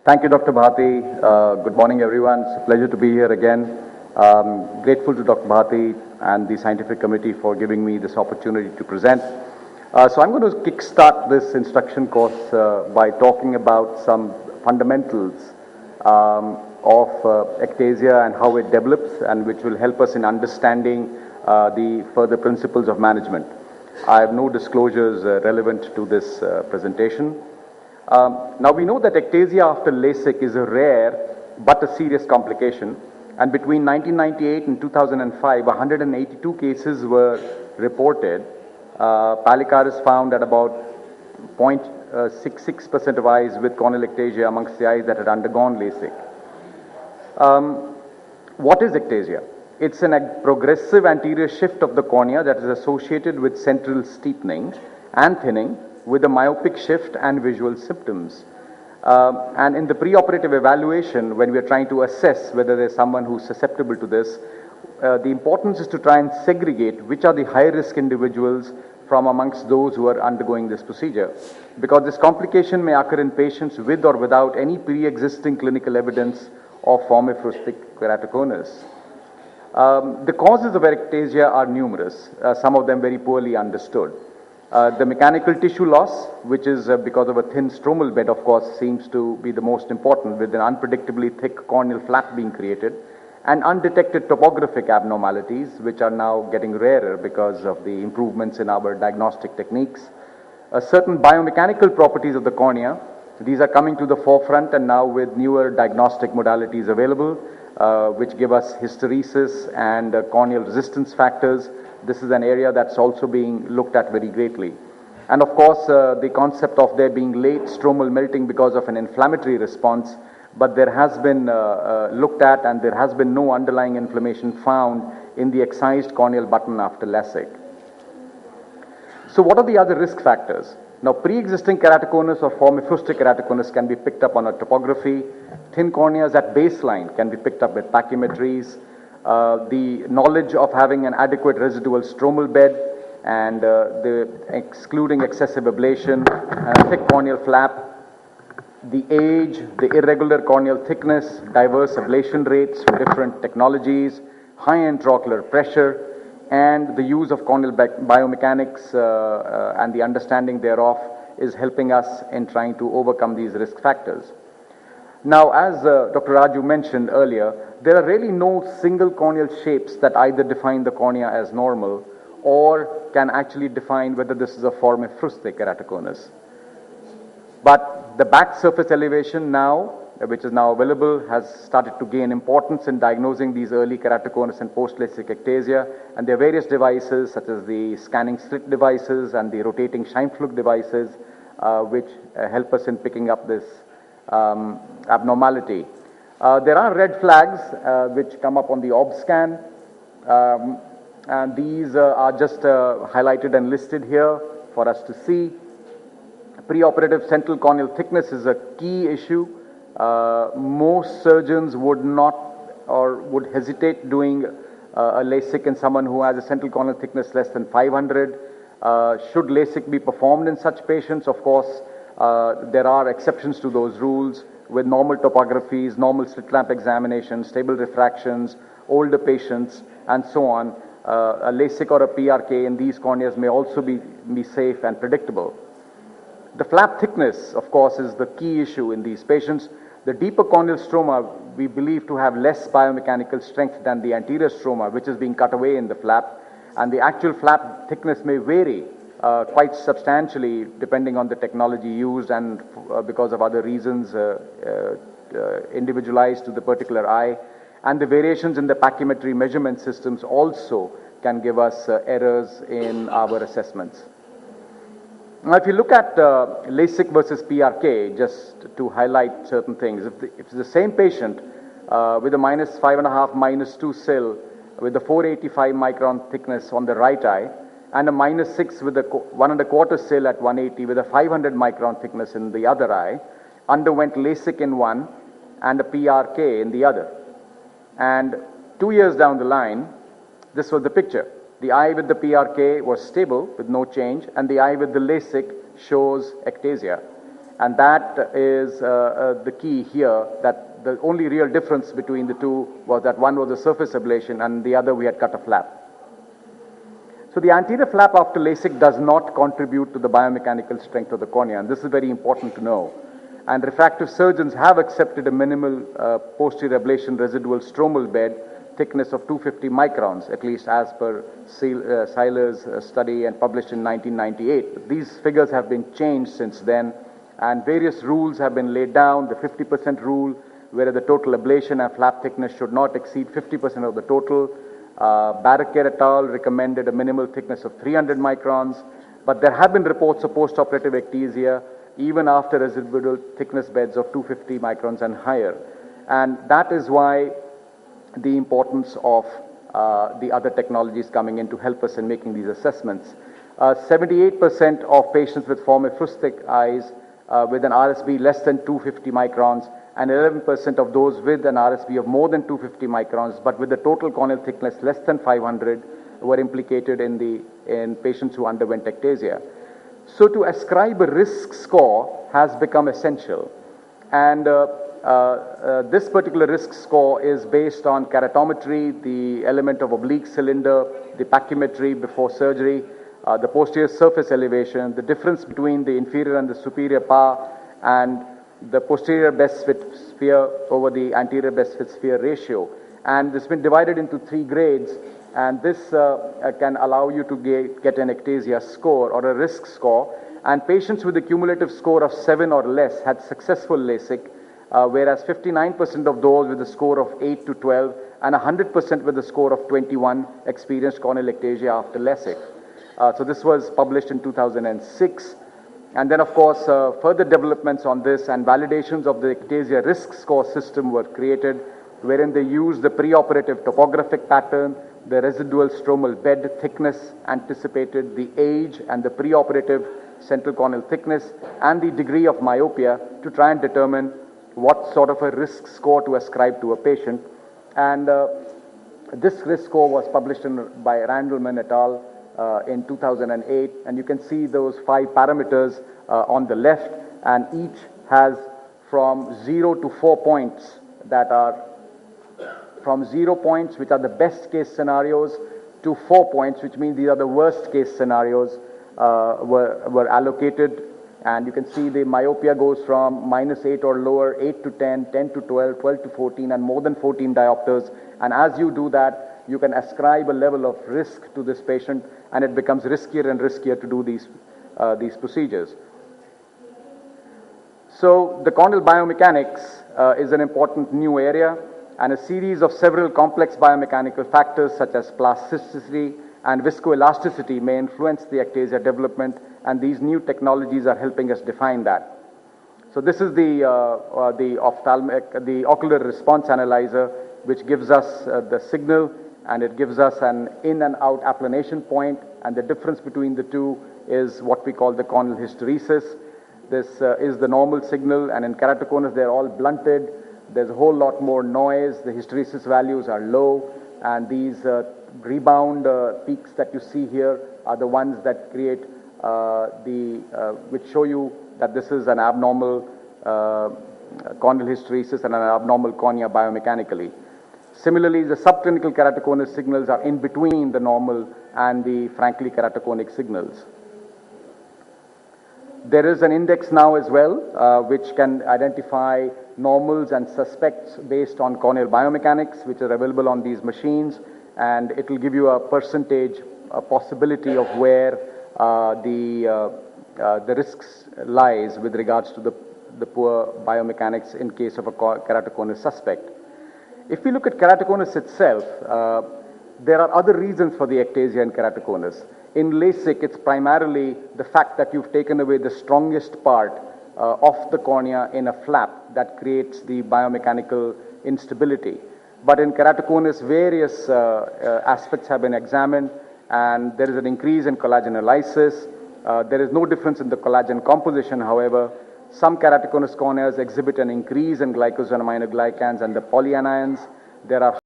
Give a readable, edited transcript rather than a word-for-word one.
Thank you, Dr. Bhati. Good morning, everyone. It's a pleasure to be here again. Grateful to Dr. Bhati and the scientific committee for giving me this opportunity to present. So I'm going to kickstart this instruction course by talking about some fundamentals of ectasia and how it develops, and which will help us in understanding the further principles of management. I have no disclosures relevant to this presentation. Now we know that ectasia after LASIK is a rare but a serious complication, and between 1998 and 2005, 182 cases were reported. Palicaris found at about 0.66% of eyes with corneal ectasia amongst the eyes that had undergone LASIK. What is ectasia? It's a progressive anterior shift of the cornea that is associated with central steepening and thinning, with a myopic shift and visual symptoms. And in the preoperative evaluation, when we are trying to assess whether there's someone who's susceptible to this, the importance is to try and segregate which are the high-risk individuals from amongst those who are undergoing this procedure, because this complication may occur in patients with or without any pre-existing clinical evidence of formicrostic keratoconus. The causes of ectasia are numerous, some of them very poorly understood. The mechanical tissue loss, which is because of a thin stromal bed, of course, seems to be the most important, with an unpredictably thick corneal flap being created, and undetected topographic abnormalities, which are now getting rarer because of the improvements in our diagnostic techniques. Certain biomechanical properties of the cornea, these are coming to the forefront, and now with newer diagnostic modalities available, which give us hysteresis and corneal resistance factors. This is an area that's also being looked at very greatly. And of course, the concept of there being late stromal melting because of an inflammatory response, but there has been looked at, and there has been no underlying inflammation found in the excised corneal button after LASIK. So what are the other risk factors? Now, pre-existing keratoconus or formicrostic keratoconus can be picked up on a topography. Thin corneas at baseline can be picked up with pachymetries. The knowledge of having an adequate residual stromal bed, and the excluding excessive ablation, thick corneal flap, the age, the irregular corneal thickness, diverse ablation rates for different technologies, high intraocular pressure, and the use of corneal biomechanics and the understanding thereof is helping us in trying to overcome these risk factors. Now, as Dr. Raju mentioned earlier, there are really no single corneal shapes that either define the cornea as normal or can actually define whether this is a formicrostic keratoconus. But the back surface elevation now, which is now available, has started to gain importance in diagnosing these early keratoconus and post-LASIK ectasia, and there are various devices such as the scanning slit devices and the rotating Scheimpflug devices which help us in picking up this abnormality. There are red flags which come up on the OB scan, and these are just highlighted and listed here for us to see. Preoperative central corneal thickness is a key issue. Most surgeons would not or would hesitate doing a LASIK in someone who has a central corneal thickness less than 500. Should LASIK be performed in such patients? Of course, there are exceptions to those rules with normal topographies, normal slit lamp examinations, stable refractions, older patients, and so on. A LASIK or a PRK in these corneas may also be safe and predictable. The flap thickness, of course, is the key issue in these patients. The deeper corneal stroma we believe to have less biomechanical strength than the anterior stroma, which is being cut away in the flap, and the actual flap thickness may vary quite substantially depending on the technology used and because of other reasons individualized to the particular eye. And the variations in the pachymetry measurement systems also can give us errors in our assessments. Now, if you look at LASIK versus PRK, just to highlight certain things, if the same patient with a -5.5, -2 SIL with a 485 micron thickness on the right eye, and a -6 with a 1.25 SIL at 180 with a 500 micron thickness in the other eye, underwent LASIK in one and a PRK in the other. And 2 years down the line, this was the picture. The eye with the PRK was stable with no change, and the eye with the LASIK shows ectasia. And that is the key here, that the only real difference between the two was that one was a surface ablation and the other we had cut a flap. So the anterior flap after LASIK does not contribute to the biomechanical strength of the cornea, and this is very important to know. And refractive surgeons have accepted a minimal posterior ablation residual stromal bed thickness of 250 microns, at least as per Seiler's study and published in 1998. These figures have been changed since then, and various rules have been laid down. The 50% rule, where the total ablation and flap thickness should not exceed 50% of the total. Barraquer et al. Recommended a minimal thickness of 300 microns, but there have been reports of postoperative ectasia even after residual thickness beds of 250 microns and higher. And that is why the importance of the other technologies coming in to help us in making these assessments. 78% of patients with formifustic eyes with an RSB less than 250 microns, and 11% of those with an RSB of more than 250 microns, but with the total corneal thickness less than 500, were implicated in patients who underwent ectasia. So to ascribe a risk score has become essential. And this particular risk score is based on keratometry, the element of oblique cylinder, the pachymetry before surgery, the posterior surface elevation, the difference between the inferior and the superior PA, and the posterior best fit sphere over the anterior best fit sphere ratio. And this has been divided into 3 grades, and this can allow you to get an ectasia score or a risk score. And patients with a cumulative score of 7 or less had successful LASIK, whereas 59% of those with a score of 8 to 12 and 100% with a score of 21 experienced corneal ectasia after LASIK. So this was published in 2006. And then, of course, further developments on this and validations of the ectasia risk score system were created, wherein they used the preoperative topographic pattern, the residual stromal bed thickness anticipated, the age and the preoperative central corneal thickness, and the degree of myopia to try and determine what sort of a risk score to ascribe to a patient. And this risk score was published by Randleman et al. In 2008, and you can see those 5 parameters on the left, and each has from 0 to 4 points that are from 0 points, which are the best case scenarios, to 4 points, which means these are the worst case scenarios, were allocated. And you can see the myopia goes from -8 or lower, 8 to 10, 10 to 12, 12 to 14, and more than 14 diopters. And as you do that, you can ascribe a level of risk to this patient, and it becomes riskier and riskier to do these procedures. So the corneal biomechanics is an important new area, and a series of several complex biomechanical factors such as plasticity and viscoelasticity may influence the ectasia development, and these new technologies are helping us define that. So this is the ocular response analyzer, which gives us the signal, and it gives us an in and out applanation point, and the difference between the two is what we call the corneal hysteresis. This is the normal signal, and in keratoconus they're all blunted. There's a whole lot more noise. The hysteresis values are low, and these rebound peaks that you see here are the ones that create which show you that this is an abnormal corneal hysteresis and an abnormal cornea biomechanically. Similarly, the subclinical keratoconus signals are in between the normal and the frankly keratoconic signals. There is an index now as well, which can identify normals and suspects based on corneal biomechanics, which are available on these machines, and it will give you a percentage, a possibility of where the risks lies with regards to the poor biomechanics in case of a keratoconus suspect. If we look at keratoconus itself, there are other reasons for the ectasia in keratoconus. In LASIK, it's primarily the fact that you've taken away the strongest part of the cornea in a flap that creates the biomechanical instability. But in keratoconus, various aspects have been examined, and there is an increase in collagenolisis. There is no difference in the collagen composition, however. Some keratoconus corneas exhibit an increase in glycosaminoglycans and the polyanions. There are